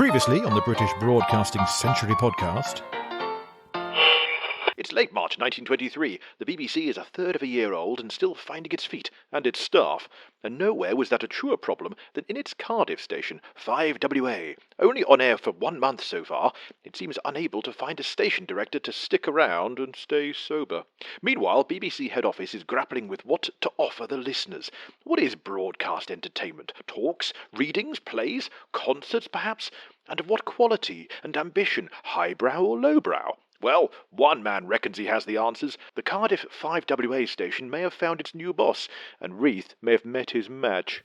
Previously on the British Broadcasting Century podcast. It's late March 1923. The BBC is a third of a year old and still finding its feet and its staff. And nowhere was that a truer problem than in its Cardiff station, 5WA. Only on air for 1 month so far, it seems unable to find a station director to stick around and stay sober. Meanwhile, BBC head office is grappling with what to offer the listeners. What is broadcast entertainment? Talks, readings, plays, concerts perhaps? And of what quality and ambition, highbrow or lowbrow? Well, one man reckons he has the answers. The Cardiff 5WA station may have found its new boss, and Reith may have met his match.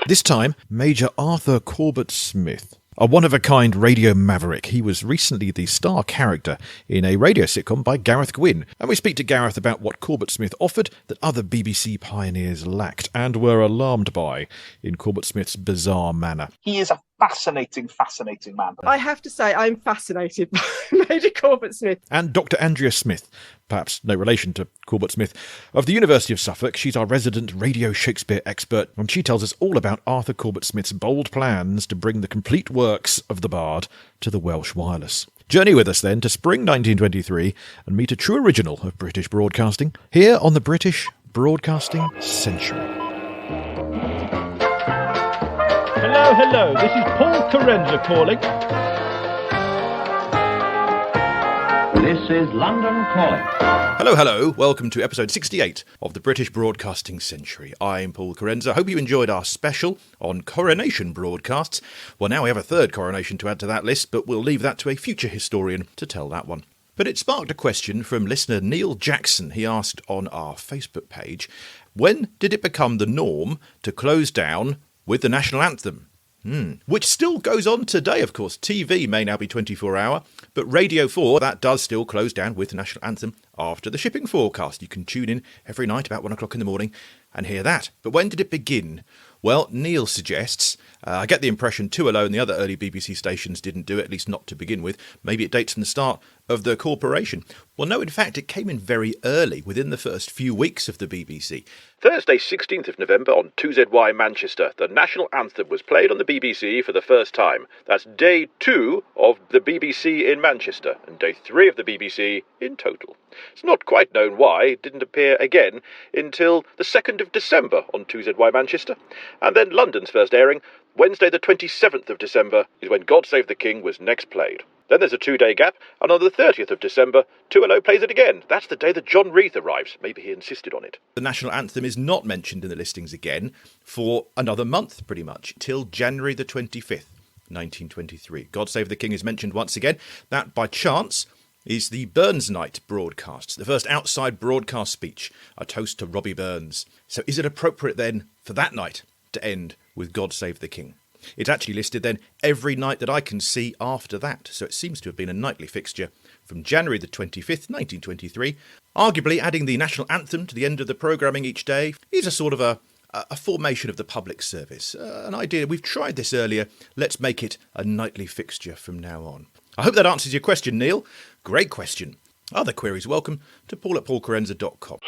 This time, Major Arthur Corbett-Smith. A one-of-a-kind radio maverick. He was recently the star character in a radio sitcom by Gareth Gwynn. And we speak to Gareth about what Corbett-Smith offered that other BBC pioneers lacked and were alarmed by in Corbett-Smith's bizarre manner. He is a fascinating man. I have to say, I'm fascinated by Major Corbett-Smith. And Dr. Andrea Smith, perhaps no relation to Corbett-Smith, of the University of Suffolk. She's our resident radio Shakespeare expert, and she tells us all about Arthur Corbett-Smith's bold plans to bring the complete works of the Bard to the Welsh wireless. Journey with us then to spring 1923 and meet a true original of British broadcasting here on the British Broadcasting Century. Hello, this is Paul Carenza calling. This is London Calling. Hello, welcome to episode 68 of the British Broadcasting Century. I'm Paul Carenza. Hope you enjoyed our special on coronation broadcasts. Well, now we have a third coronation to add to that list, but we'll leave that to a future historian to tell that one. But it sparked a question from listener Neil Jackson. He asked on our Facebook page, when did it become the norm to close down with the national anthem? Which still goes on today, of course. TV may now be 24-hour, but Radio 4, that does still close down with the national anthem after the shipping forecast. You can tune in every night about 1 o'clock in the morning and hear that. But when did it begin? Well, Neil suggests, I get the impression 2LO and the other early BBC stations didn't do it, at least not to begin with. Maybe it dates from the start of the corporation. Well, no, in fact, it came in very early, within the first few weeks of the BBC. Thursday, 16th of November on 2ZY Manchester, the national anthem was played on the BBC for the first time. That's day 2 of the BBC in Manchester, and day 3 of the BBC in total. It's not quite known why it didn't appear again until the 2nd of December on 2ZY Manchester, and then London's first airing, Wednesday the 27th of December, is when God Save the King was next played. Then there's a 2-day gap, and on the 30th of December, 2LO plays it again. That's the day that John Reith arrives. Maybe he insisted on it. The national anthem is not mentioned in the listings again for another month, pretty much, till January the 25th, 1923. God Save the King is mentioned once again. That, by chance, is the Burns Night broadcast, the first outside broadcast speech, a toast to Robbie Burns. So is it appropriate then for that night to end with God Save the King? It's actually listed then every night that I can see after that, so it seems to have been a nightly fixture from January the 25th, 1923. Arguably adding the national anthem to the end of the programming each day is a sort of a formation of the public service. An idea, we've tried this earlier, let's make it a nightly fixture from now on. I hope that answers your question, Neil. Great question. Other queries, welcome to paul@paulcarenza.com.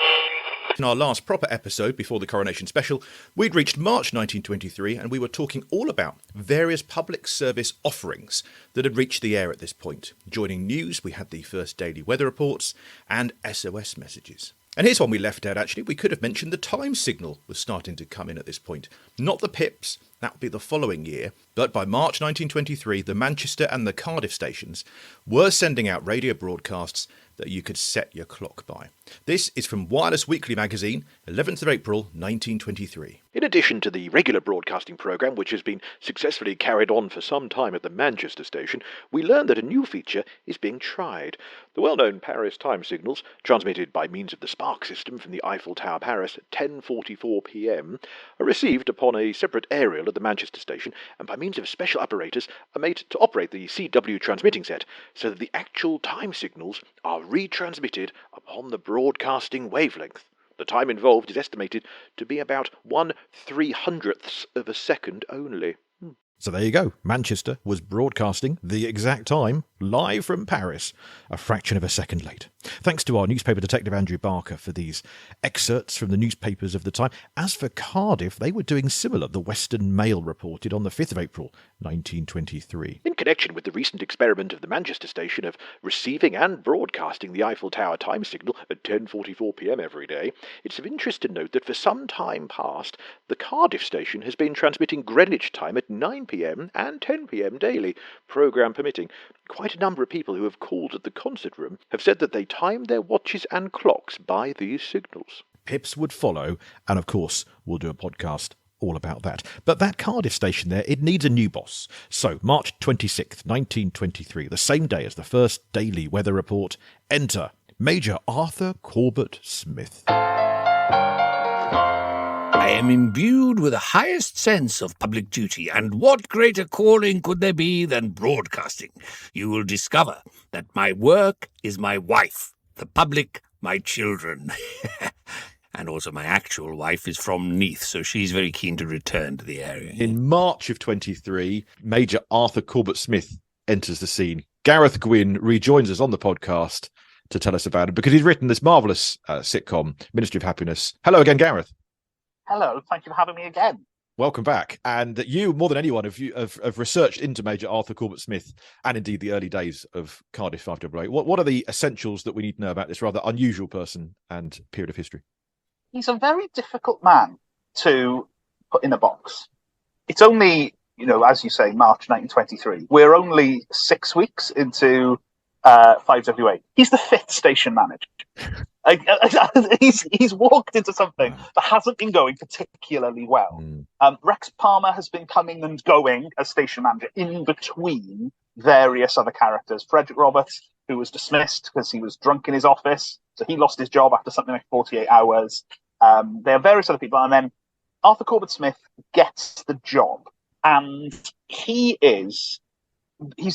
In our last proper episode before the coronation special, we'd reached March 1923 and we were talking all about various public service offerings that had reached the air at this point. Joining news, we had the first daily weather reports and SOS messages. And here's one we left out, actually. We could have mentioned the time signal was starting to come in at this point. Not the pips, that would be the following year. But by March 1923, the Manchester and the Cardiff stations were sending out radio broadcasts that you could set your clock by. This is from Wireless Weekly magazine, 11th of April, 1923. In addition to the regular broadcasting programme, which has been successfully carried on for some time at the Manchester station, we learn that a new feature is being tried. The well-known Paris time signals, transmitted by means of the spark system from the Eiffel Tower, Paris, at 10:44 p.m, are received upon a separate aerial at the Manchester station, and by means of special apparatus are made to operate the CW transmitting set, so that the actual time signals are retransmitted upon the broadcasting wavelength. The time involved is estimated to be about 1/300th of a second only. So there you go. Manchester was broadcasting the exact time live from Paris, a fraction of a second late. Thanks to our newspaper detective Andrew Barker for these excerpts from the newspapers of the time. As for Cardiff, they were doing similar. The Western Mail reported on the 5th of April, 1923. In connection with the recent experiment of the Manchester station of receiving and broadcasting the Eiffel Tower time signal at 10:44 p.m. every day, it's of interest to note that for some time past, the Cardiff station has been transmitting Greenwich time at 9 p.m. and 10 p.m. daily, programme permitting. Quite a number of people who have called at the concert room have said that they timed their watches and clocks by these signals. Pips would follow, and of course, we'll do a podcast all about that. But that Cardiff station there, it needs a new boss. So, March 26th, 1923, the same day as the first daily weather report, enter Major Arthur Corbett-Smith. I am imbued with the highest sense of public duty, and what greater calling could there be than broadcasting? You will discover that my work is my wife, the public my children. And also my actual wife is from Reith, so she's very keen to return to the area. In March of 23, Major Arthur Corbett-Smith enters the scene. Gareth Gwynn rejoins us on the podcast to tell us about it, because he's written this marvellous sitcom, Ministry of Happiness. Hello again, Gareth. Hello, thank you for having me again. Welcome back. And you, more than anyone, have researched into Major Arthur Corbett-Smith and indeed the early days of Cardiff 5AA. What are the essentials that we need to know about this rather unusual person and period of history? He's a very difficult man to put in a box. It's only, as you say, March 1923. We're only 6 weeks into 5WA. He's the 5th station manager. He's walked into something that hasn't been going particularly well. Rex Palmer has been coming and going as station manager in between various other characters. Frederick Roberts, who was dismissed because he was drunk in his office, so he lost his job after something like 48 hours. There are various other people, and then Arthur Corbett-Smith gets the job, and he's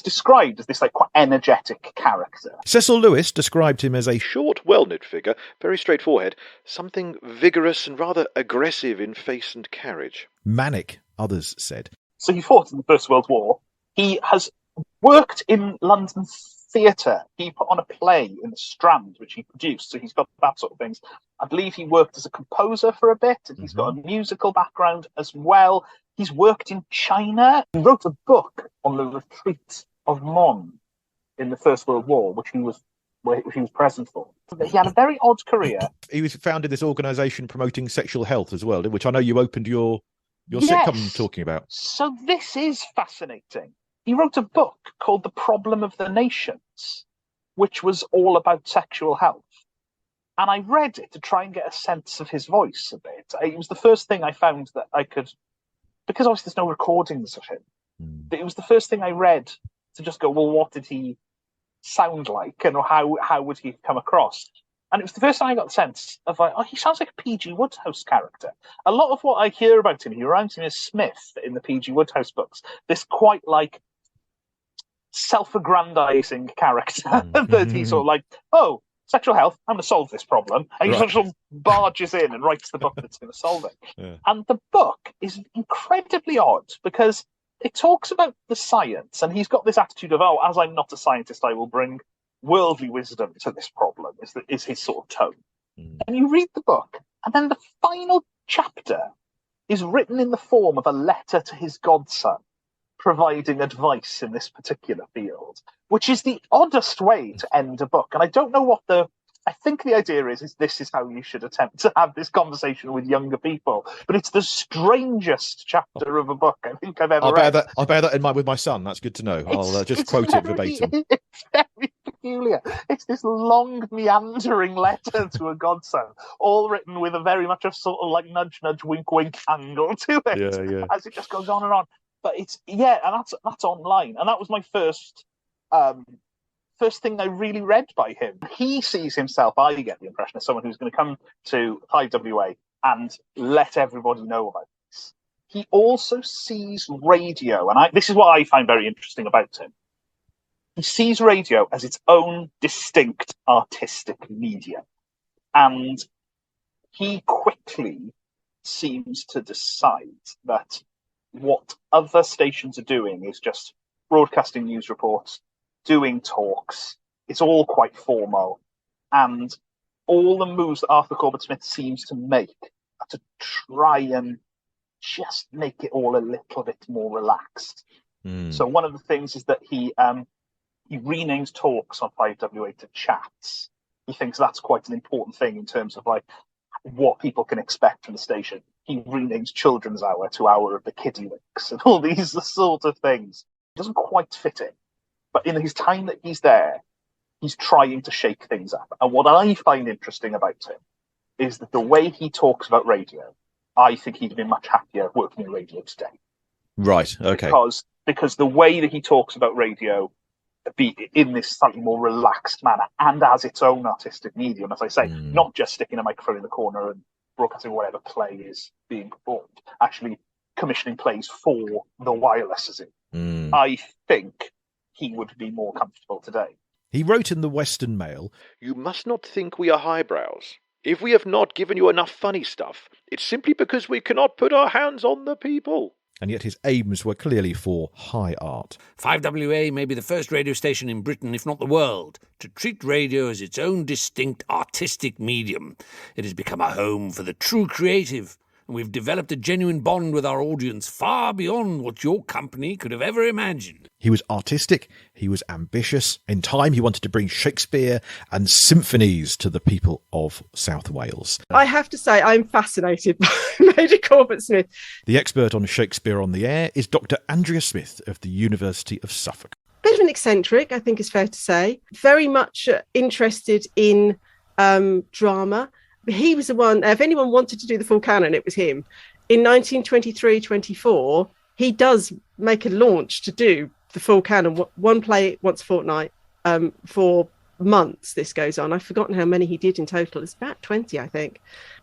described as this quite energetic character. Cecil Lewis described him as a Short, well-knit figure, very straight forehead, something vigorous and rather aggressive in face and carriage. manic, others said. So he fought in the First World War. He has worked in London theatre. He put on a play in the Strand, which he produced, so he's got that sort of things. I believe he worked as a composer for a bit, and he's got a musical background as well. He's worked in China. He wrote a book on the retreat of Mons in the First World War, which he was present for. He had a very odd career. He was founded this organisation promoting sexual health as well, which I know you opened your Yes. sitcom talking about. So this is fascinating. He wrote a book called The Problem of the Nations, which was all about sexual health. And I read it to try and get a sense of his voice a bit. It was the first thing I found that I could, because obviously there's no recordings of him. It was the first thing I read to just go, well, what did he sound like, and how would he come across? And it was the first time I got the sense of he sounds like a P.G. Wodehouse character. A lot of what I hear about him, he reminds me of Smith in the P.G. Wodehouse books. This quite self-aggrandizing character that he's sort of sexual health, I'm going to solve this problem. And he sort of barges in and writes the book that's going to solve it. Yeah. And the book is incredibly odd because it talks about the science, and he's got this attitude of, as I'm not a scientist, I will bring worldly wisdom to this problem, is his sort of tone. And you read the book, and then the final chapter is written in the form of a letter to his godson, providing advice in this particular field, which is the oddest way to end a book. And I don't know I think the idea is this is how you should attempt to have this conversation with younger people. But it's the strangest chapter of a book I think I've ever read. I'll bear that in mind with my son. That's good to know. I'll just quote it verbatim. It's very peculiar. It's this long, meandering letter to a godson, all written with a very much a sort of nudge, nudge, wink, wink angle to it, as it just goes on and on. But and that's online, and that was my first thing I really read by him. He sees himself, I get the impression, as someone who's going to come to 5WA and let everybody know about this. He also sees radio, and this is what I find very interesting about him. He sees radio as its own distinct artistic medium, and he quickly seems to decide that what other stations are doing is just broadcasting news reports, doing talks. It's all quite formal. And all the moves that Arthur Corbett-Smith seems to make are to try and just make it all a little bit more relaxed. So one of the things is that he renames talks on 5WA to chats. He thinks that's quite an important thing in terms of like what people can expect from the station. He renames Children's Hour to Hour of the Kiddywinks and all these sort of things. It doesn't quite fit in. But in his time that he's there, he's trying to shake things up. And what I find interesting about him is that the way he talks about radio, I think he'd be much happier working in radio today. Right, okay. Because the way that he talks about radio be in this slightly more relaxed manner and as its own artistic medium, as I say, not just sticking a microphone in the corner and broadcasting whatever play is being performed, actually commissioning plays for the wireless as in. I think he would be more comfortable today. He wrote in the Western Mail, "You must not think we are highbrows. If we have not given you enough funny stuff, it's simply because we cannot put our hands on the people." And yet his aims were clearly for high art. 5WA may be the first radio station in Britain, if not the world, to treat radio as its own distinct artistic medium. It has become a home for the true creative, and we've developed a genuine bond with our audience far beyond what your company could have ever imagined. He was artistic, he was ambitious. In time, he wanted to bring Shakespeare and symphonies to the people of South Wales. I have to say, I'm fascinated by Major Corbett-Smith. The expert on Shakespeare-on-the-air is Dr. Andrea Smith of the University of Suffolk. Bit of an eccentric, I think is fair to say. Very much interested in drama. He was the one, if anyone wanted to do the full canon, it was him. In 1923-24, he does make a launch to do the full canon, one play once a fortnight for months this goes on. I've forgotten how many he did in total. It's about 20, I think.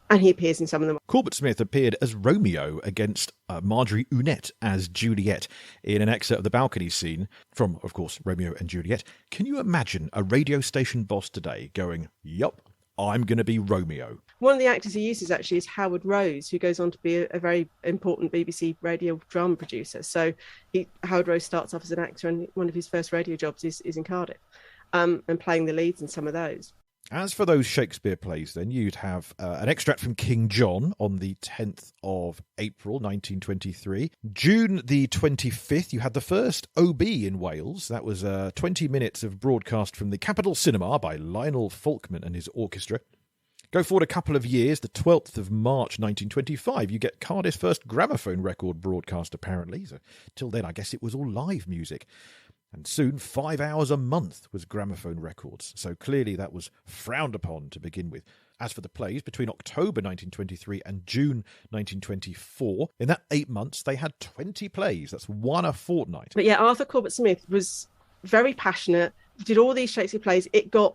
And he appears in some of them. Corbett-Smith appeared as Romeo against Marjorie Unette as Juliet in an excerpt of the balcony scene from, of course, Romeo and Juliet. Can you imagine a radio station boss today going, yup, I'm going to be Romeo? One of the actors he uses actually is Howard Rose, who goes on to be a very important BBC radio drama producer. So Howard Rose starts off as an actor, and one of his first radio jobs is in Cardiff, and playing the leads in some of those. As for those Shakespeare plays, then, you'd have an extract from King John on the 10th of April, 1923. June the 25th, you had the first OB in Wales. That was 20 minutes of broadcast from the Capitol Cinema by Lionel Faulkman and his orchestra. Go forward a couple of years, the 12th of March 1925, you get Cardiff's first gramophone record broadcast, apparently. So, till then, I guess it was all live music. And soon, 5 hours a month was gramophone records. So clearly that was frowned upon to begin with. As for the plays, between October 1923 and June 1924, in that 8 months, they had 20 plays. That's one a fortnight. But yeah, Arthur Corbett-Smith was very passionate, did all these Shakespeare plays. It got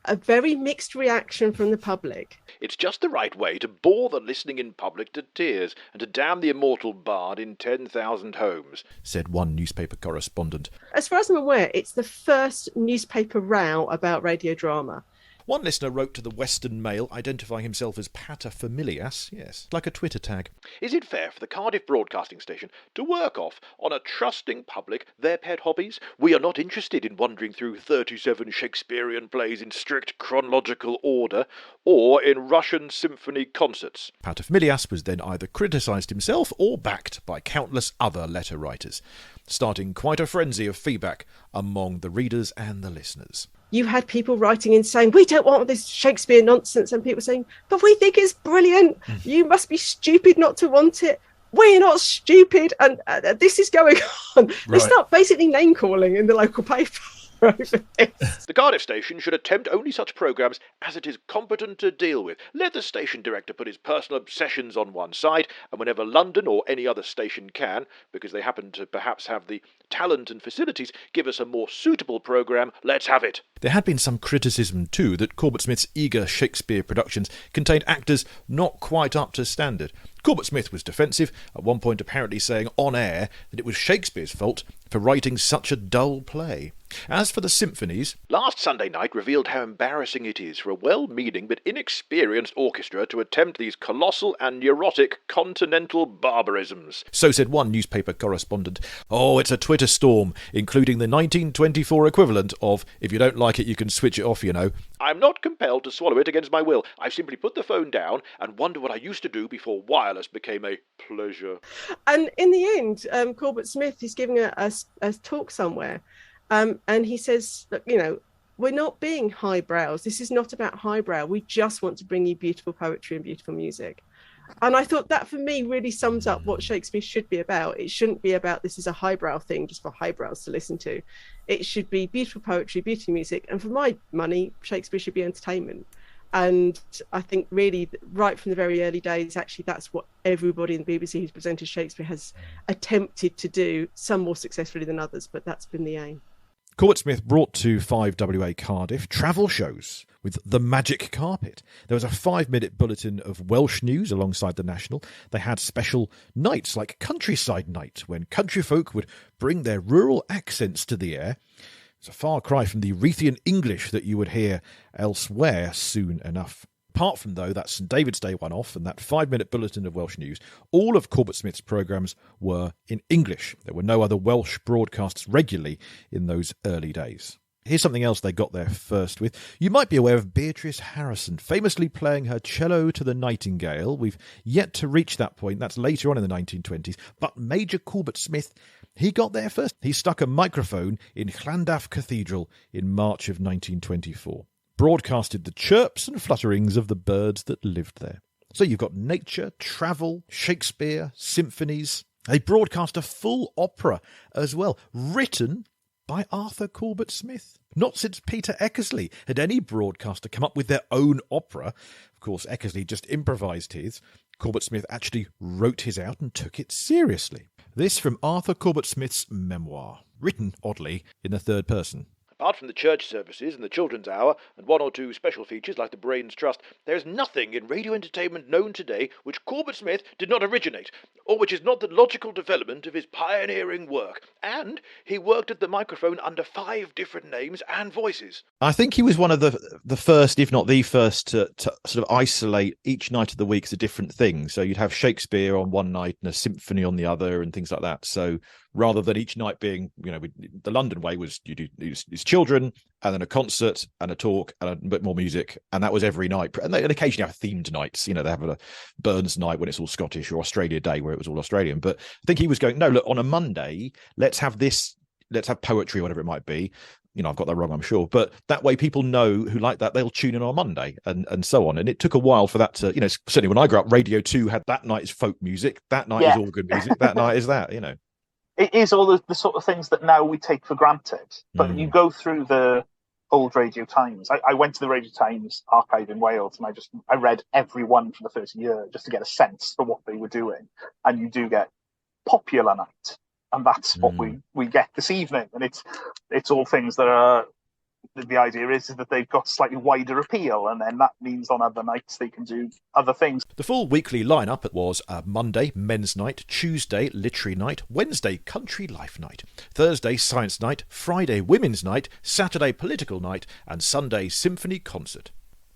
a very mixed reaction from the public. It's just the right way to bore the listening in public to tears and to damn the immortal bard in 10,000 homes, said one newspaper correspondent. As far as I'm aware, it's the first newspaper row about radio drama. One listener wrote to the Western Mail identifying himself as pater familias, yes, like a Twitter tag. Is it fair for the Cardiff Broadcasting Station to work off on a trusting public their pet hobbies? We are not interested in wandering through 37 Shakespearean plays in strict chronological order or in Russian symphony concerts. Pater familias was then either criticised himself or backed by countless other letter writers, starting quite a frenzy of feedback among the readers and the listeners. You had people writing in saying, we don't want this Shakespeare nonsense, and people saying, but we think it's brilliant. You must be stupid not to want it. We're not stupid, and this is going on. Right. They start basically name-calling in the local paper. The Cardiff station should attempt only such programmes as it is competent to deal with. Let the station director put his personal obsessions on one side, and whenever London or any other station can, because they happen to perhaps have the talent and facilities, give us a more suitable programme, let's have it. There had been some criticism too that Corbett-Smith's eager Shakespeare productions contained actors not quite up to standard. Corbett-Smith was defensive, at one point apparently saying on air that it was Shakespeare's fault for writing such a dull play. As for the symphonies, Last Sunday night revealed how embarrassing it is for a well-meaning but inexperienced orchestra to attempt these colossal and neurotic continental barbarisms. so said one newspaper correspondent. Oh, it's a Twitter storm, including the 1924 equivalent of, if you don't like it, you can switch it off, you know. I'm not compelled to swallow it against my will. I've simply put the phone down and wonder what I used to do before wireless became a pleasure. And in the end, Corbett-Smith is giving a talk somewhere, and he says, look, you know, we're not being highbrows. This is not about highbrow. We just want to bring you beautiful poetry and beautiful music. And I thought that, for me, really sums up what Shakespeare should be about. It shouldn't be about this is a highbrow thing just for highbrows to listen to. It should be beautiful poetry, beautiful music. And for my money, Shakespeare should be entertainment. And I think really right from the very early days, actually, that's what everybody in the BBC who's presented Shakespeare has attempted to do, some more successfully than others, but that's been the aim. Corbett-Smith brought to 5WA Cardiff travel shows with The Magic Carpet. There was a 5-minute bulletin of Welsh news alongside the National. They had special nights like Countryside Night, when country folk would bring their rural accents to the air. It's a far cry from the Reithian English that you would hear elsewhere soon enough. Apart from, though, that St David's Day one-off and that 5-minute bulletin of Welsh news, all of Corbett-Smith's programmes were in English. There were no other Welsh broadcasts regularly in those early days. Here's something else they got there first with. You might be aware of Beatrice Harrison, famously playing her cello to the Nightingale. We've yet to reach that point. That's later on in the 1920s. But Major Corbett-Smith, he got there first. He stuck a microphone in Llandaff Cathedral in March of 1924. Broadcasted the chirps and flutterings of the birds that lived there. So you've got nature, travel, Shakespeare, symphonies. They broadcast a full opera as well, written by Arthur Corbett-Smith. Not since Peter Eckersley had any broadcaster come up with their own opera. Of course, Eckersley just improvised his. Corbett-Smith actually wrote his out and took it seriously. This from Arthur Corbett-Smith's memoir, written, oddly, in the third person. Apart from the church services and the children's hour and one or two special features like the Brains Trust, there is nothing in radio entertainment known today which Corbett-Smith did not originate, or which is not the logical development of his pioneering work. And he worked at the microphone under 5 different names and voices. I think he was one of the first, if not the first, to sort of isolate each night of the week as a different thing. So you'd have Shakespeare on one night and a symphony on the other and things like that. So rather than each night being, you know, the London way was you do these children and then a concert and a talk and a bit more music, and that was every night. And they occasionally have themed nights. You know, they have a Burns night when it's all Scottish, or Australia Day where it was all Australian. But I think he was going, no, look, on a Monday, let's have poetry, whatever it might be. You know, I've got that wrong, I'm sure. But that way people know who like that, they'll tune in on Monday and so on. And it took a while for that to, you know, certainly when I grew up, Radio 2 had that night is folk music, that night is organ music, that night is that, you know. It is all the sort of things that now we take for granted. But you go through the old Radio Times. I went to the Radio Times archive in Wales, and I read every one for the first year just to get a sense for what they were doing. And you do get Popular Night, and that's what we get this evening. And it's all things that are. The idea is that they've got slightly wider appeal, and then that means on other nights they can do other things. The full weekly lineup was Monday, Men's Night, Tuesday, Literary Night, Wednesday, Country Life Night, Thursday, Science Night, Friday, Women's Night, Saturday, Political Night, and Sunday, Symphony Concert.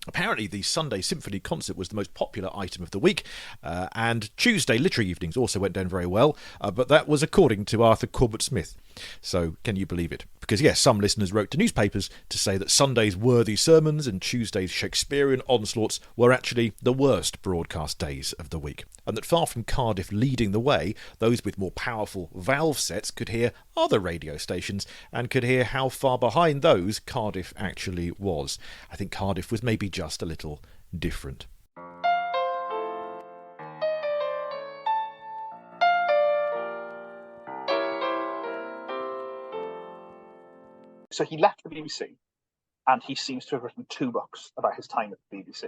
Apparently, the Sunday Symphony Concert was the most popular item of the week, and Tuesday Literary Evenings also went down very well, but that was according to Arthur Corbett-Smith. So, can you believe it? Because, yes, some listeners wrote to newspapers to say that Sunday's worthy sermons and Tuesday's Shakespearean onslaughts were actually the worst broadcast days of the week, and that far from Cardiff leading the way, those with more powerful valve sets could hear other radio stations and could hear how far behind those Cardiff actually was. I think Cardiff was maybe just a little different. So he left the BBC, and he seems to have written 2 books about his time at the BBC.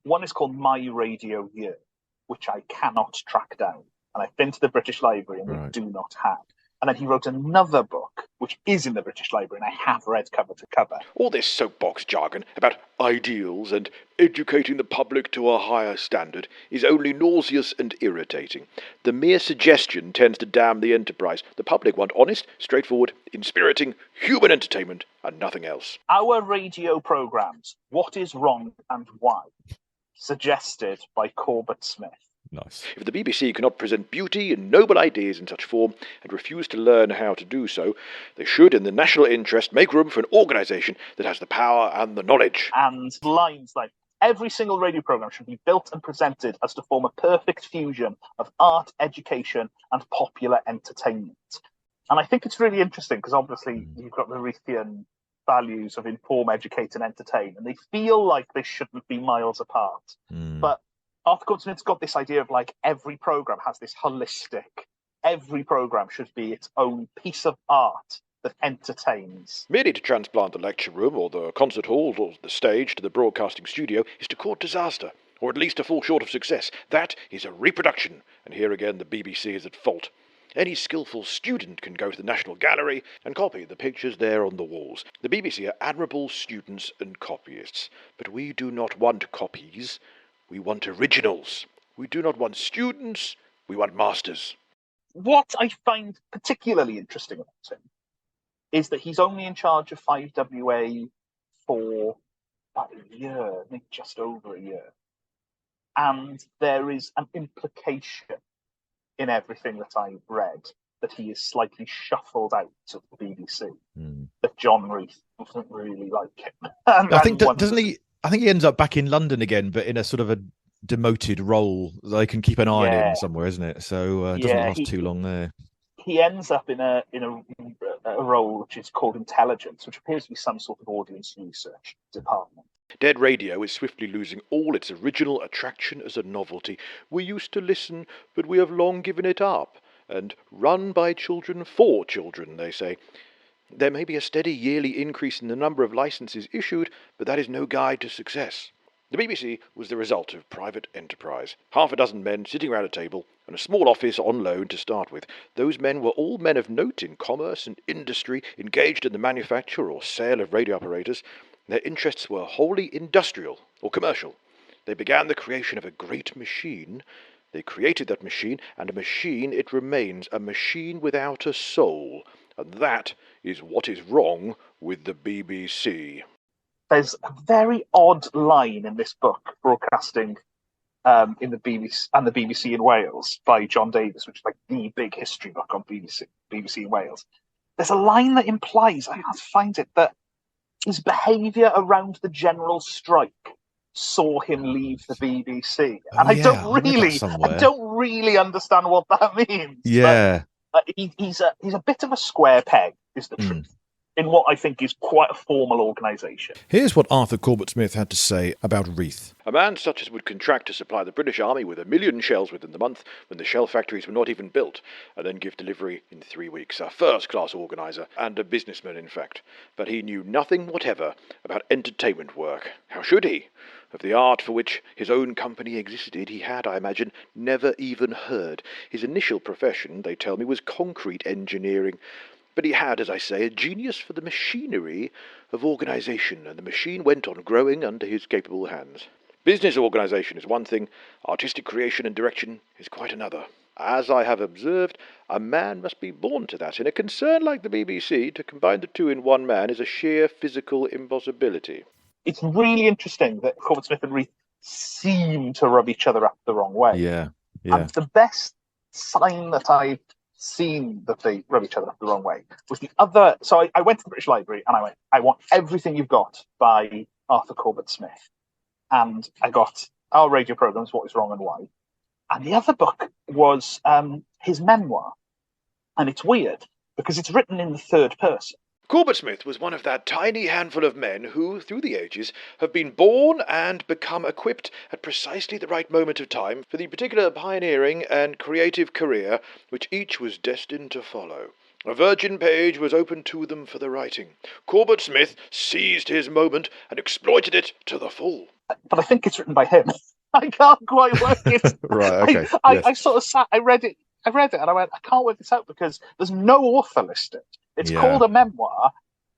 One is called My Radio Year, which I cannot track down. And I've been to the British Library, and they do not have. And then he wrote another book, which which is in the British Library, and I have read cover to cover. All this soapbox jargon about ideals and educating the public to a higher standard is only nauseous and irritating. The mere suggestion tends to damn the enterprise. The public want honest, straightforward, inspiriting, human entertainment and nothing else. Our radio programmes, What is Wrong and Why? Suggested by Corbett-Smith. Nice. If the BBC cannot present beauty and noble ideas in such form and refuse to learn how to do so, they should, in the national interest, make room for an organisation that has the power and the knowledge. And lines like, every single radio programme should be built and presented as to form a perfect fusion of art, education and popular entertainment. And I think it's really interesting because obviously you've got the Reithian values of inform, educate and entertain, and they feel like they shouldn't be miles apart. But Arthur Corbett-Smith's got this idea of like every programme has this holistic, every programme should be its own piece of art that entertains. Merely to transplant the lecture room or the concert hall or the stage to the broadcasting studio is to court disaster, or at least to fall short of success. That is a reproduction, and here again the BBC is at fault. Any skillful student can go to the National Gallery and copy the pictures there on the walls. The BBC are admirable students and copyists, but we do not want copies. We want originals. We do not want students. We want masters. What I find particularly interesting about him is that he's only in charge of 5WA for about a year, I think just over a year. And there is an implication in everything that I've read that he is slightly shuffled out of the BBC. That John Reith doesn't really like him. I think doesn't he? I think he ends up back in London again, but in a sort of a demoted role that they can keep an eye on him somewhere, isn't it? So it doesn't last too long there. He ends up in a role which is called intelligence, which appears to be some sort of audience research department. Dead radio is swiftly losing all its original attraction as a novelty. We used to listen, but we have long given it up. And run by children for children, they say. There may be a steady yearly increase in the number of licenses issued, but that is no guide to success. The BBC was the result of private enterprise. Half a dozen men sitting around a table and a small office on loan to start with. Those men were all men of note in commerce and industry, engaged in the manufacture or sale of radio apparatus. Their interests were wholly industrial or commercial. They began the creation of a great machine. They created that machine, and a machine it remains, a machine without a soul. And that is what is wrong with the BBC. There's a very odd line in this book, broadcasting in the BBC and the BBC in Wales by John Davis, which is like the big history book on BBC in Wales. There's a line that implies, I have to find it, that his behaviour around the general strike saw him leave the BBC, and I don't really understand what that means. Yeah. But he's a bit of a square peg, is the truth, in what I think is quite a formal organisation. Here's what Arthur Corbett-Smith had to say about Reith. A man such as would contract to supply the British Army with 1 million shells within the month when the shell factories were not even built, and then give delivery in 3 weeks. A first-class organiser, and a businessman in fact. But he knew nothing whatever about entertainment work. How should he? Of the art for which his own company existed, he had, I imagine, never even heard. His initial profession, they tell me, was concrete engineering. But he had, as I say, a genius for the machinery of organisation, and the machine went on growing under his capable hands. Business organisation is one thing, artistic creation and direction is quite another. As I have observed, a man must be born to that. In a concern like the BBC, to combine the two in one man is a sheer physical impossibility. It's really interesting that Corbett-Smith and Reith seem to rub each other up the wrong way. Yeah. And the best sign that I've seen that they rub each other up the wrong way was the other. So I went to the British Library and I went, I want everything you've got by Arthur Corbett-Smith. And I got our radio programmes, What is Wrong and Why. And the other book was his memoir. And it's weird because it's written in the third person. Corbett-Smith was one of that tiny handful of men who, through the ages, have been born and become equipped at precisely the right moment of time for the particular pioneering and creative career which each was destined to follow. A virgin page was opened to them for the writing. Corbett-Smith seized his moment and exploited it to the full. But I think it's written by him. I can't quite work it. Right, okay. I sort of sat, I read it and I went, I can't work this out because there's no author listed. It's called a memoir.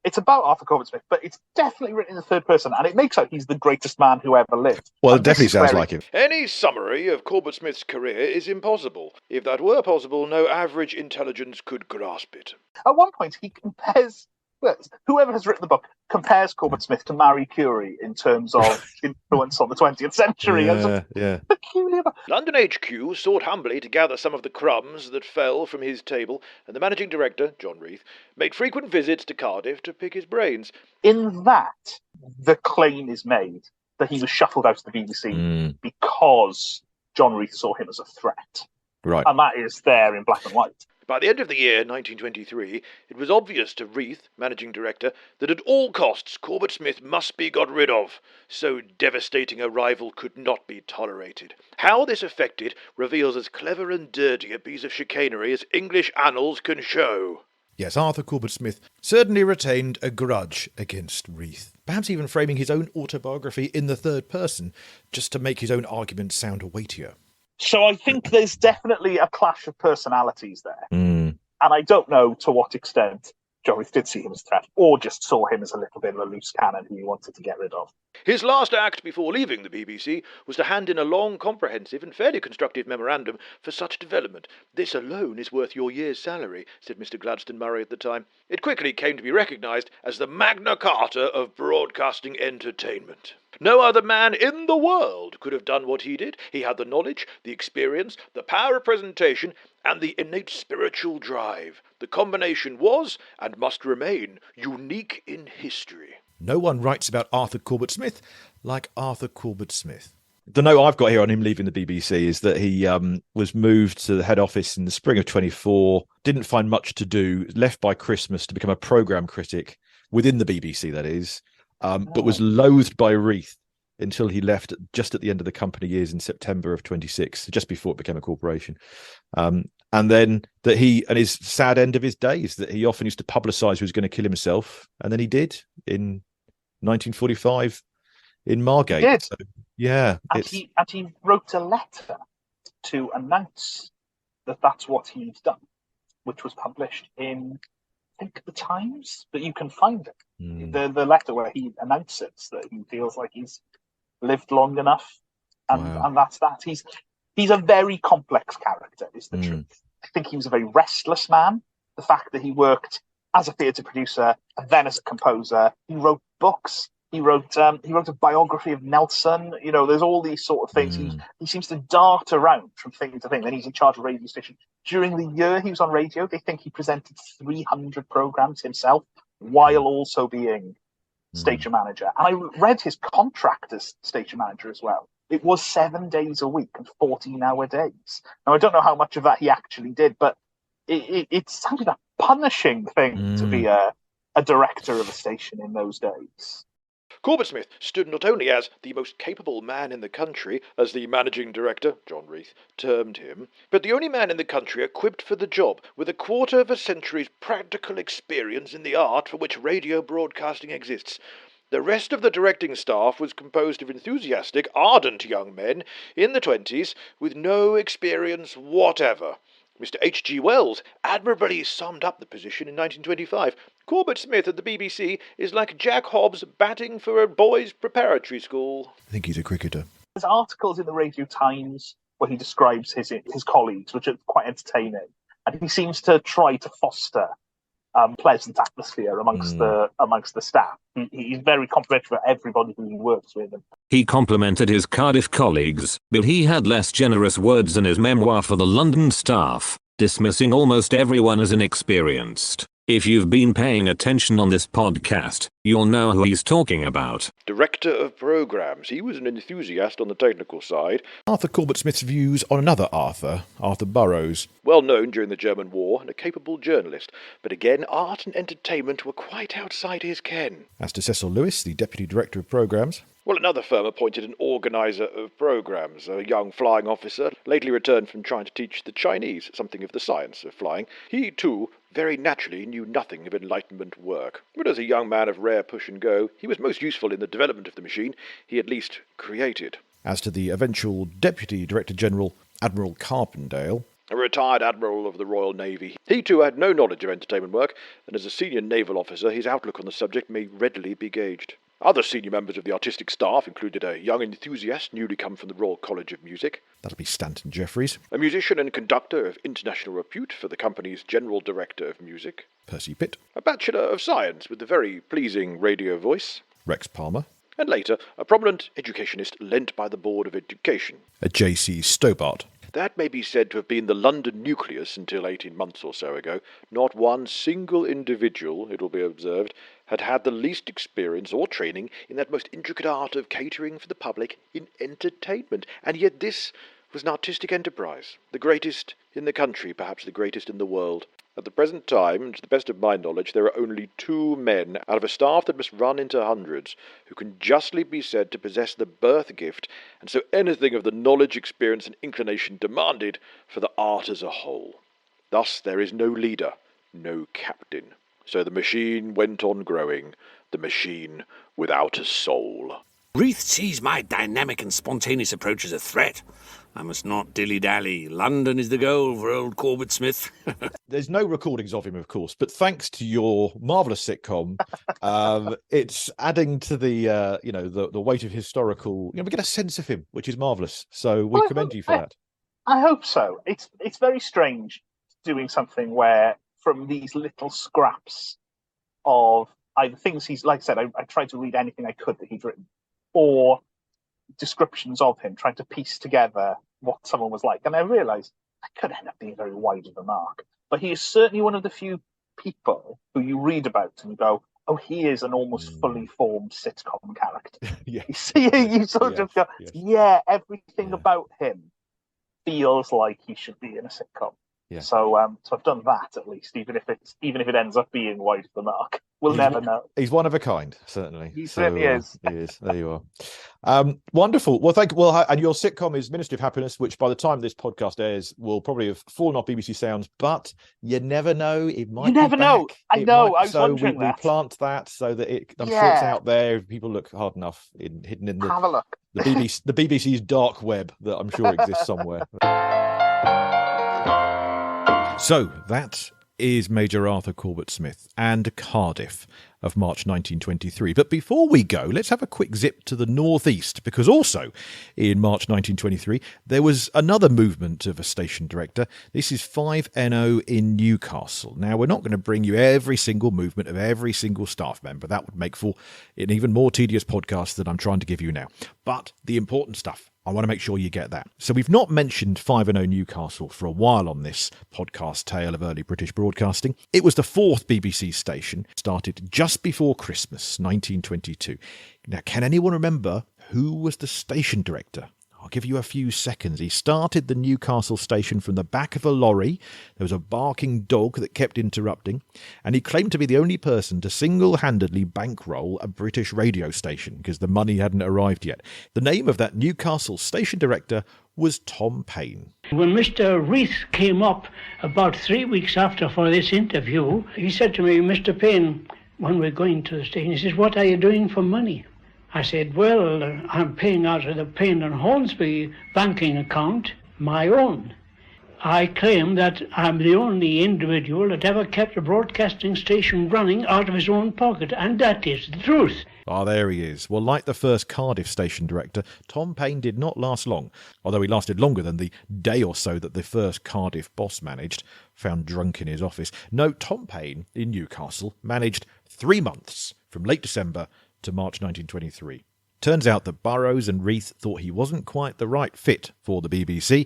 It's about Arthur Corbett-Smith, but it's definitely written in the third person, and it makes out he's the greatest man who ever lived. Well, And it definitely this is sounds where like him. Any summary of Corbett-Smith's career is impossible. If that were possible, no average intelligence could grasp it. At one point, he compares, well, whoever has written the book compares Corbett-Smith to Marie Curie in terms of influence on the 20th century. Yeah. Peculiar. London HQ sought humbly to gather some of the crumbs that fell from his table, and the managing director, John Reith, made frequent visits to Cardiff to pick his brains. In that, the claim is made that he was shuffled out of the BBC because John Reith saw him as a threat. Right. And that is there in black and white. By the end of the year 1923, it was obvious to Reith, managing director, that at all costs Corbett-Smith must be got rid of. So devastating a rival could not be tolerated. How this affected reveals as clever and dirty a piece of chicanery as English annals can show. Yes, Arthur Corbett-Smith certainly retained a grudge against Reith, perhaps even framing his own autobiography in the third person, just to make his own argument sound weightier. So I think there's definitely a clash of personalities there. And I don't know to what extent John Reith did see him as a threat, or just saw him as a little bit of a loose cannon who he wanted to get rid of. His last act before leaving the BBC was to hand in a long, comprehensive and fairly constructive memorandum for such development. This alone is worth your year's salary, said Mr. Gladstone Murray at the time. It quickly came to be recognised as the Magna Carta of broadcasting entertainment. No other man in the world could have done what he did. He had the knowledge, the experience, the power of presentation, and the innate spiritual drive. The combination was, and must remain, unique in history. No one writes about Arthur Corbett-Smith like Arthur Corbett-Smith. The note I've got here on him leaving the BBC is that he was moved to the head office in the spring of 24, didn't find much to do, left by Christmas to become a programme critic within the BBC, that is, but was loathed by Reith until he left just at the end of the company years in September of 26, just before it became a corporation. And then that he, and his sad end of his days, that he often used to publicise he was going to kill himself, and then he did in 1945 in Margate. He did. So, yeah. And he wrote a letter to announce that that's what he'd done, which was published in, I think, the Times, but you can find it. The letter where he announces that he feels like he's lived long enough, and that's that. He's a very complex character, is the truth. I think he was a very restless man. The fact that he worked as a theatre producer and then as a composer, he wrote books. He wrote a biography of Nelson. You know, there's all these sort of things. He seems to dart around from thing to thing. Then he's in charge of a radio station. During the year he was on radio, they think he presented 300 programmes himself, while also being station manager. And I read his contract as station manager as well. It was 7 days a week and 14-hour days. Now, I don't know how much of that he actually did, but it sounded a punishing thing to be a director of a station in those days. Corbett-Smith stood not only as the most capable man in the country, as the managing director, John Reith, termed him, but the only man in the country equipped for the job with a quarter of a century's practical experience in the art for which radio broadcasting exists. The rest of the directing staff was composed of enthusiastic, ardent young men in the 20s with no experience whatever. Mr. H.G. Wells admirably summed up the position in 1925. Corbett-Smith at the BBC is like Jack Hobbs batting for a boys' preparatory school. I think he's a cricketer. There's articles in the Radio Times where he describes his colleagues, which are quite entertaining. And he seems to try to foster pleasant atmosphere amongst the staff. He's very complimentary for everybody who he works with. He complimented his Cardiff colleagues, but he had less generous words in his memoir for the London staff, dismissing almost everyone as inexperienced. If you've been paying attention on this podcast, you'll know who he's talking about. Director of programmes. He was an enthusiast on the technical side. Arthur Corbett-Smith's views on another Arthur Burrows. Well known during the German War and a capable journalist. But again, art and entertainment were quite outside his ken. As to Cecil Lewis, the Deputy Director of Programmes. Well, another firm appointed an organiser of programmes, a young flying officer, lately returned from trying to teach the Chinese something of the science of flying. He, too, very naturally knew nothing of Enlightenment work. But as a young man of rare push and go, he was most useful in the development of the machine he at least created. As to the eventual Deputy Director General, Admiral Carpendale. a retired admiral of the Royal Navy. He too had no knowledge of entertainment work, and as a senior naval officer, his outlook on the subject may readily be gauged. Other senior members of the artistic staff included a young enthusiast newly come from the Royal College of Music, That'll be Stanton Jeffries, a musician and conductor of international repute for the company's General Director of Music, Percy Pitt, a Bachelor of Science with a very pleasing radio voice, Rex Palmer, and later a prominent educationist lent by the Board of Education. a J.C. Stobart. That may be said to have been the London nucleus until 18 months or so ago. Not one single individual, it will be observed, had had the least experience or training in that most intricate art of catering for the public in entertainment. And yet this was an artistic enterprise, the greatest in the country, perhaps the greatest in the world. At the present time, to the best of my knowledge, there are only 2 men out of a staff that must run into hundreds who can justly be said to possess the birth gift, and so anything of the knowledge, experience, and inclination demanded for the art as a whole. Thus there is no leader, no captain. So the machine went on growing, the machine without a soul. Reith sees my dynamic and spontaneous approach as a threat. I must not dilly-dally. London is the goal for old Corbett-Smith. There's no recordings of him, of course, but thanks to your marvellous sitcom, it's adding to the the weight of historical. We get a sense of him, which is marvellous. So we commend you for that. I hope so. It's very strange doing something where from these little scraps of either things he's, like I said, I tried to read anything I could that he'd written, or descriptions of him, trying to piece together what someone was like. And I realised I could end up being very wide of the mark. But he is certainly one of the few people who you read about and you go, oh, he is an almost fully formed sitcom character. Yeah. You see, you sort of go, everything about him feels like he should be in a sitcom. Yeah. So I've done that at least, even if it ends up being wide of the mark. We'll never know. He's one of a kind, certainly. He certainly is. He is. There you are. Wonderful. Well, thank you. Well, and your sitcom is Ministry of Happiness, which by the time this podcast airs will probably have fallen off BBC Sounds, but you never know. It might. You never know. I know. I was wondering that. We plant that so that I'm sure it's out there. If people look hard enough, hidden in have a look. the BBC's dark web that I'm sure exists somewhere. So that is Major Arthur Corbett-Smith and Cardiff of March 1923. But before we go, let's have a quick zip to the northeast, because also in March 1923 there was another movement of a station director. This is 5NO in Newcastle. Now, we're not going to bring you every single movement of every single staff member. That would make for an even more tedious podcast than I'm trying to give you now. But the important stuff, I want to make sure you get that. So we've not mentioned 5NO Newcastle for a while on this podcast tale of early British broadcasting. It was the 4th BBC station, started just before Christmas, 1922. Now, can anyone remember who was the station director? I'll give you a few seconds. He started the Newcastle station from the back of a lorry. There was a barking dog that kept interrupting, and he claimed to be the only person to single-handedly bankroll a British radio station because the money hadn't arrived yet. The name of that Newcastle station director was Tom Paine. When Mr. Reith came up about 3 weeks after for this interview, he said to me, Mr. Paine, when we're going to the station, he says, what are you doing for money? I said, well, I'm paying out of the Paine and Hornsby banking account, my own. I claim that I'm the only individual that ever kept a broadcasting station running out of his own pocket, and that is the truth. Ah, there he is. Well, like the first Cardiff station director, Tom Paine did not last long, although he lasted longer than the day or so that the first Cardiff boss managed, found drunk in his office. No, Tom Paine in Newcastle managed 3 months, from late December to March 1923. Turns out that Burroughs and Reith thought he wasn't quite the right fit for the BBC,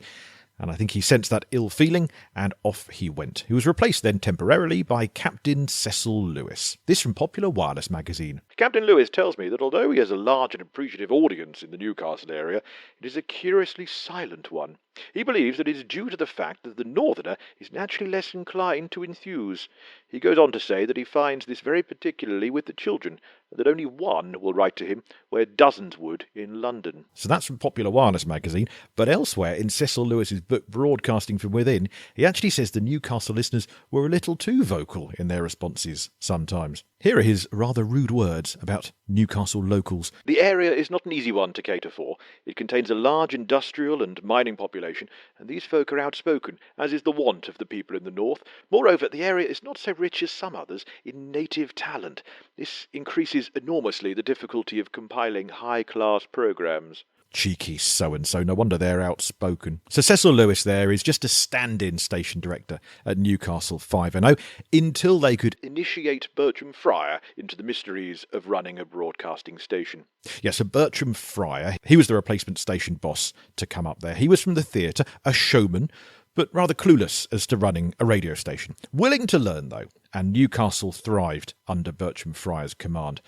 and I think he sensed that ill feeling, and off he went. He was replaced then temporarily by Captain Cecil Lewis. This from Popular Wireless magazine. Captain Lewis tells me that although he has a large and appreciative audience in the Newcastle area, it is a curiously silent one. He believes that it is due to the fact that the northerner is naturally less inclined to enthuse. He goes on to say that he finds this very particularly with the children, and that only one will write to him where dozens would in London. So that's from Popular Wireless magazine, but elsewhere in Cecil Lewis's book Broadcasting from Within, he actually says the Newcastle listeners were a little too vocal in their responses sometimes. Here are his rather rude words about Newcastle locals. The area is not an easy one to cater for. It contains a large industrial and mining population, and these folk are outspoken, as is the wont of the people in the north. Moreover, the area is not so rich as some others in native talent. This increases enormously the difficulty of compiling high-class programmes. Cheeky so-and-so, no wonder they're outspoken. Sir Cecil Lewis there is just a stand-in station director at Newcastle 5NO until they could initiate Bertram Fryer into the mysteries of running a broadcasting station. Yes, so Bertram Fryer, he was the replacement station boss to come up there. He was from the theatre, a showman, but rather clueless as to running a radio station. Willing to learn, though, and Newcastle thrived under Bertram Fryer's command.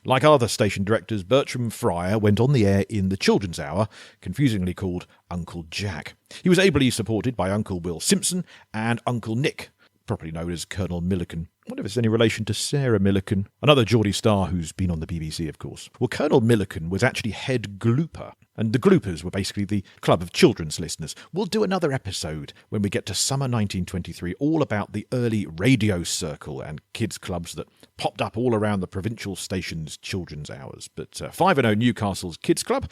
Like other station directors, Bertram Fryer went on the air in the children's hour, confusingly called Uncle Jack. He was ably supported by Uncle Will Simpson and Uncle Nick, properly known as Colonel Milliken. I wonder if it's any relation to Sarah Milliken, another Geordie star who's been on the BBC, of course. Well, Colonel Milliken was actually head glooper, and the gloopers were basically the club of children's listeners. We'll do another episode when we get to summer 1923, all about the early radio circle and kids' clubs that popped up all around the provincial station's children's hours. But 5NO Newcastle's kids' club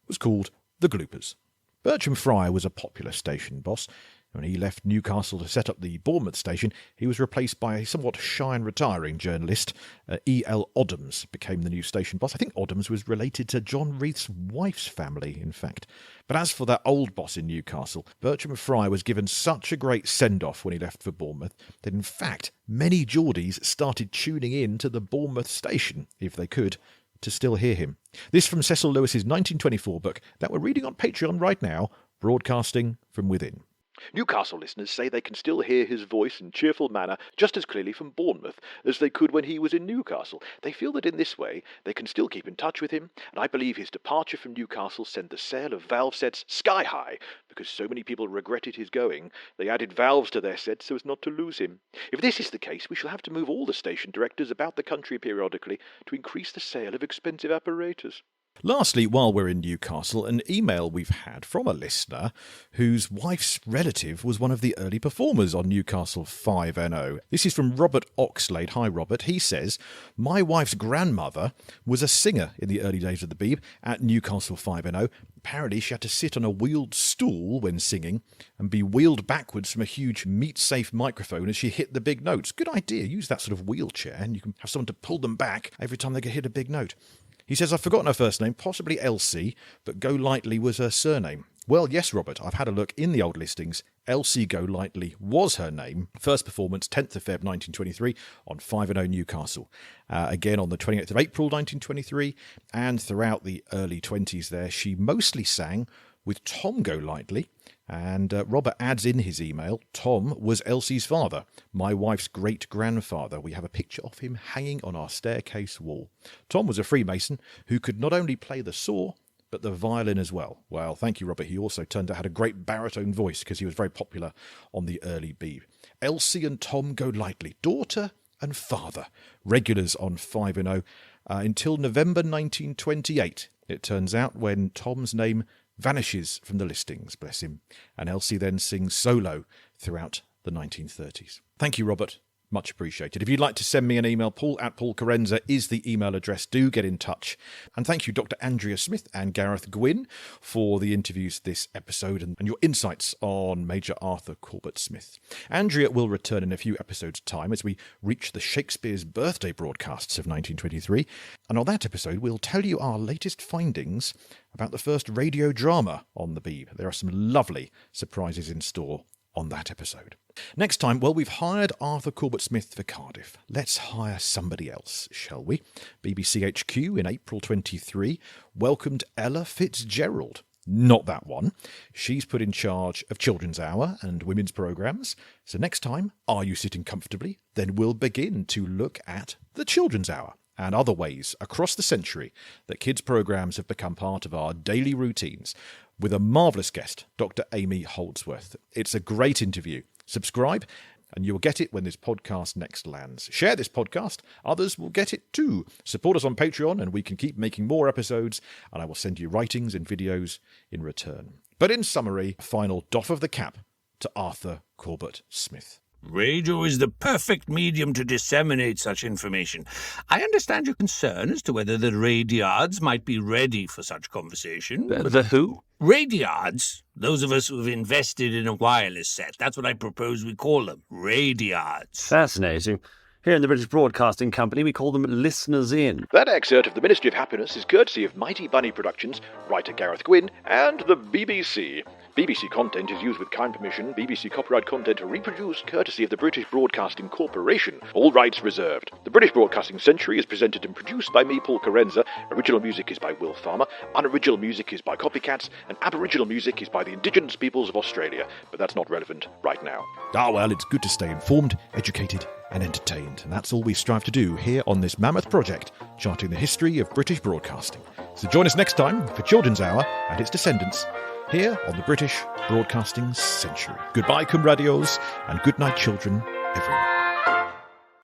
was called the Gloopers. Bertram Fryer was a popular station boss. When he left Newcastle to set up the Bournemouth station, he was replaced by a somewhat shy and retiring journalist. E.L. Oddams became the new station boss. I think Oddams was related to John Reith's wife's family, in fact. But as for that old boss in Newcastle, Bertram Fryer was given such a great send-off when he left for Bournemouth that, in fact, many Geordies started tuning in to the Bournemouth station, if they could, to still hear him. This from Cecil Lewis's 1924 book that we're reading on Patreon right now, Broadcasting from Within. Newcastle listeners say they can still hear his voice and cheerful manner just as clearly from Bournemouth as they could when he was in Newcastle. They feel that in this way they can still keep in touch with him, and I believe his departure from Newcastle sent the sale of valve sets sky high, because so many people regretted his going. They added valves to their sets so as not to lose him. If this is the case, we shall have to move all the station directors about the country periodically to increase the sale of expensive apparatus. Lastly, while we're in Newcastle, an email we've had from a listener whose wife's relative was one of the early performers on Newcastle 5NO. This is from Robert Oxlade. Hi, Robert. He says, my wife's grandmother was a singer in the early days of the Beeb at Newcastle 5NO. Apparently, she had to sit on a wheeled stool when singing and be wheeled backwards from a huge meat-safe microphone as she hit the big notes. Good idea. Use that sort of wheelchair and you can have someone to pull them back every time they hit a big note. He says, I've forgotten her first name, possibly Elsie, but Go Lightly was her surname. Well, yes, Robert, I've had a look in the old listings. Elsie Go Lightly was her name. First performance, 10th of Feb 1923 on 5NO Newcastle. Again on the 28th of April 1923, and throughout the early 20s there, she mostly sang with Tom Go Lightly. And Robert adds in his email, Tom was Elsie's father, my wife's great-grandfather. We have a picture of him hanging on our staircase wall. Tom was a Freemason who could not only play the saw, but the violin as well. Well, thank you, Robert. He also turned out had a great baritone voice because he was very popular on the early Beeb. Elsie and Tom Go Lightly, daughter and father, regulars on 5NO until November 1928, it turns out, when Tom's name vanishes from the listings, bless him, and Elsie then sings solo throughout the 1930s. Thank you, Robert. Much appreciated. If you'd like to send me an email, paul@paulcarenza is the email address. Do get in touch. And thank you, Dr. Andrea Smith and Gareth Gwynn, for the interviews this episode and your insights on Major Arthur Corbett-Smith. Andrea will return in a few episodes' time as we reach the Shakespeare's birthday broadcasts of 1923. And on that episode, we'll tell you our latest findings about the first radio drama on the Beeb. There are some lovely surprises in store on that episode. Next time, well, we've hired Arthur Corbett-Smith for Cardiff. Let's hire somebody else, shall we? BBC HQ in April 23 welcomed Ella Fitzgerald. Not that one. She's put in charge of Children's Hour and women's programmes. So next time, are you sitting comfortably? Then we'll begin to look at the Children's Hour and other ways across the century that kids' programmes have become part of our daily routines, with a marvellous guest, Dr. Amy Holdsworth. It's a great interview. Subscribe, and you'll get it when this podcast next lands. Share this podcast. Others will get it too. Support us on Patreon, and we can keep making more episodes, and I will send you writings and videos in return. But in summary, final doff of the cap to Arthur Corbett-Smith. Radio is the perfect medium to disseminate such information. I understand your concern as to whether the radiards might be ready for such conversation. The who? Radiards. Those of us who have invested in a wireless set. That's what I propose we call them. Radiards. Fascinating. Here in the British Broadcasting Company, we call them listeners in. That excerpt of The Ministry of Happiness is courtesy of Mighty Bunny Productions, writer Gareth Gwynn, and the BBC. BBC content is used with kind permission. BBC copyright content reproduced courtesy of the British Broadcasting Corporation. All rights reserved. The British Broadcasting Century is presented and produced by me, Paul Carenza. Original music is by Will Farmer. Unoriginal music is by Copycats. And Aboriginal music is by the Indigenous peoples of Australia. But that's not relevant right now. Ah, well, it's good to stay informed, educated and entertained. And that's all we strive to do here on this mammoth project, charting the history of British broadcasting. So join us next time for Children's Hour and its descendants, here on the British Broadcasting Century. Goodbye, comradios, and good night, children, everywhere.